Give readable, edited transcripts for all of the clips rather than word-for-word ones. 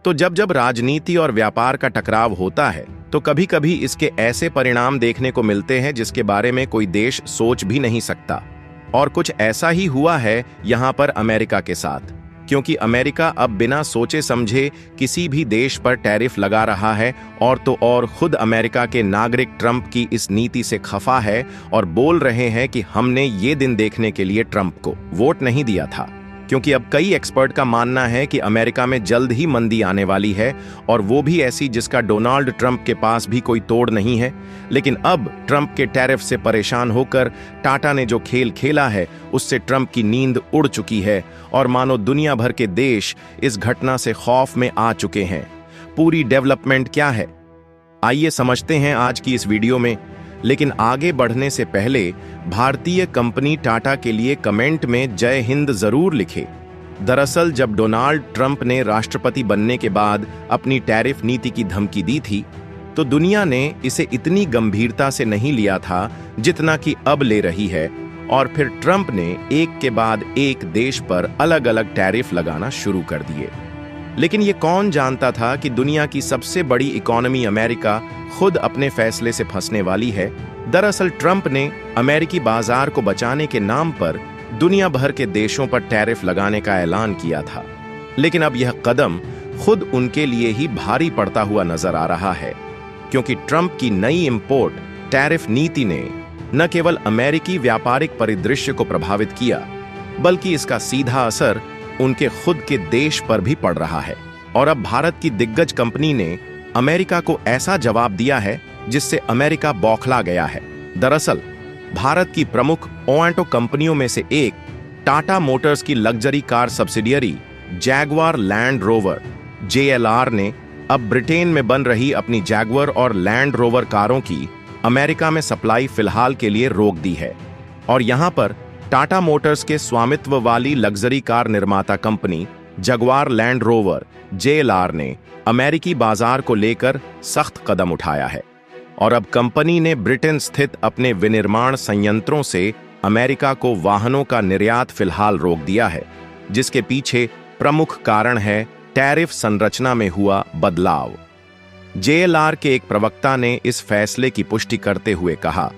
तो जब जब राजनीति और व्यापार का टकराव होता है तो कभी कभी इसके ऐसे परिणाम देखने को मिलते हैं जिसके बारे में कोई देश सोच भी नहीं सकता। और कुछ ऐसा ही हुआ है यहाँ पर अमेरिका के साथ, क्योंकि अमेरिका अब बिना सोचे समझे किसी भी देश पर टैरिफ लगा रहा है, और तो और खुद अमेरिका के नागरिक ट्रंप की इस नीति से खफा है और बोल रहे हैं कि हमने ये दिन देखने के लिए ट्रंप को वोट नहीं दिया था, क्योंकि अब कई एक्सपर्ट का मानना है कि अमेरिका में जल्द ही मंदी आने वाली है, और वो भी ऐसी जिसका डोनाल्ड ट्रंप के पास भी कोई तोड़ नहीं है। लेकिन अब ट्रंप के टैरिफ से परेशान होकर टाटा ने जो खेल खेला है उससे ट्रंप की नींद उड़ चुकी है, और मानो दुनिया भर के देश इस घटना से खौफ में आ चुके हैं। पूरी डेवलपमेंट क्या है, आइए समझते हैं आज की इस वीडियो में। लेकिन आगे बढ़ने से पहले भारतीय कंपनी टाटा के लिए कमेंट में जय हिंद जरूर लिखें। दरअसल जब डोनाल्ड ट्रंप ने राष्ट्रपति बनने के बाद अपनी टैरिफ नीति की धमकी दी थी तो दुनिया ने इसे इतनी गंभीरता से नहीं लिया था जितना कि अब ले रही है, और फिर ट्रंप ने एक के बाद एक देश पर अलग अलग टैरिफ लगाना शुरू कर दिए। लेकिन ये कौन जानता था कि दुनिया की सबसे बड़ी इकोनॉमी अमेरिका खुद अपने फैसले से फंसने वाली है। दरअसल ट्रंप ने अमेरिकी बाजार को बचाने के नाम पर दुनिया भर के देशों पर टैरिफ लगाने का ऐलान किया था, लेकिन अब यह कदम खुद उनके लिए ही भारी पड़ता हुआ नजर आ रहा है, क्योंकि ट्रंप की नई इंपोर्ट टैरिफ नीति ने न केवल अमेरिकी व्यापारिक परिदृश्य को प्रभावित किया, बल्कि इसका सीधा असर उनके खुद के देश पर भी पड़ रहा है। और अब भारत की दिग्गज कंपनी ने अमेरिका को ऐसा जवाब दिया है जिससे अमेरिका बौखला गया है। दरअसल भारत की प्रमुख ऑटो कंपनियों में से एक टाटा मोटर्स की luxury car subsidiary Jaguar land rover JLR ने अब ब्रिटेन में बन रही अपनी जैगवार और लैंड रोवर कारों की अमेरिका में सप्लाई फिलहाल के लिए रोक दी है। और यहां पर टाटा मोटर्स के स्वामित्व वाली लग्जरी कार निर्माता कंपनी जगवार लैंड रोवर JLR ने अमेरिकी बाजार को लेकर सख्त कदम उठाया है, और अब कंपनी ने ब्रिटेन स्थित अपने विनिर्माण संयंत्रों से अमेरिका को वाहनों का निर्यात फिलहाल रोक दिया है, जिसके पीछे प्रमुख कारण है टैरिफ संरचना में हुआ बदलाव। JLR के एक प्रवक्ता ने इस फैसले की पुष्टि करते हुए कहा,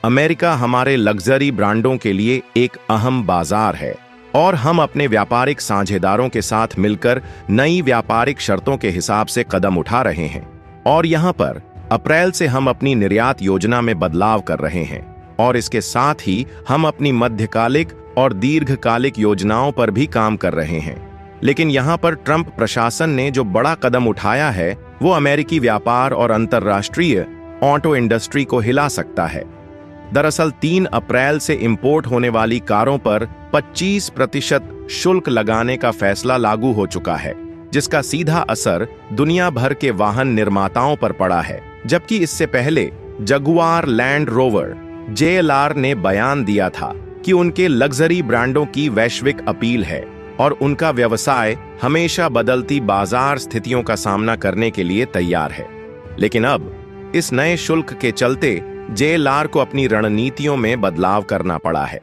अमेरिका हमारे लग्जरी ब्रांडों के लिए एक अहम बाजार है, और हम अपने व्यापारिक साझेदारों के साथ मिलकर नई व्यापारिक शर्तों के हिसाब से कदम उठा रहे हैं, और यहां पर अप्रैल से हम अपनी निर्यात योजना में बदलाव कर रहे हैं, और इसके साथ ही हम अपनी मध्यकालिक और दीर्घकालिक योजनाओं पर भी काम कर रहे हैं। लेकिन यहां पर ट्रंप प्रशासन ने जो बड़ा कदम उठाया है वो अमेरिकी व्यापार और अंतर्राष्ट्रीय ऑटो इंडस्ट्री को हिला सकता है। दरअसल 3 अप्रैल से इंपोर्ट होने वाली कारों पर 25% शुल्क लगाने का फैसला लागू हो चुका है, जिसका सीधा असर दुनिया भर के वाहन निर्माताओं पर पड़ा है। जबकि इससे पहले जगुआर लैंड रोवर JLR ने बयान दिया था कि उनके लग्जरी ब्रांडों की वैश्विक अपील है और उनका व्यवसाय हमेशा बदलती बाजार स्थितियों का सामना करने के लिए तैयार है। लेकिन अब इस नए शुल्क के चलते JLR को अपनी रणनीतियों में बदलाव करना पड़ा है,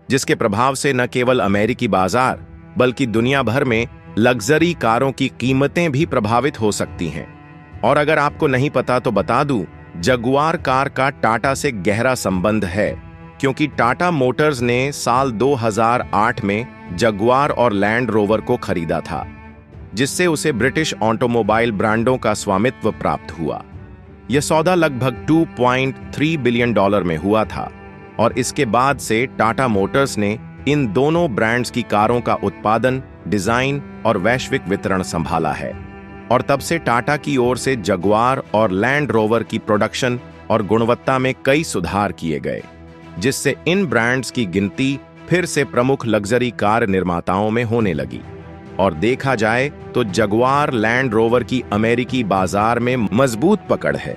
जिसके प्रभाव से न केवल अमेरिकी बाजार बल्कि दुनिया भर में लग्जरी कारों की कीमतें भी प्रभावित हो सकती हैं। और अगर आपको नहीं पता तो बता दूं, जगुआर कार का टाटा से गहरा संबंध है, क्योंकि टाटा मोटर्स ने साल 2008 में जगुआर और लैंड रोवर को खरीदा था, जिससे उसे ब्रिटिश ऑटोमोबाइल ब्रांडों का स्वामित्व प्राप्त हुआ। यह सौदा लगभग $2.3 बिलियन में हुआ था, और इसके बाद से टाटा मोटर्स ने इन दोनों ब्रांड्स की कारों का उत्पादन, डिजाइन और वैश्विक वितरण संभाला है। और तब से टाटा की ओर से जगुआर और लैंड रोवर की प्रोडक्शन और गुणवत्ता में कई सुधार किए गए, जिससे इन ब्रांड्स की गिनती फिर से प्रमुख लग्जरी कार निर्माताओं में होने लगी। और देखा जाए तो जगुआर लैंड रोवर की अमेरिकी बाजार में मजबूत पकड़ है।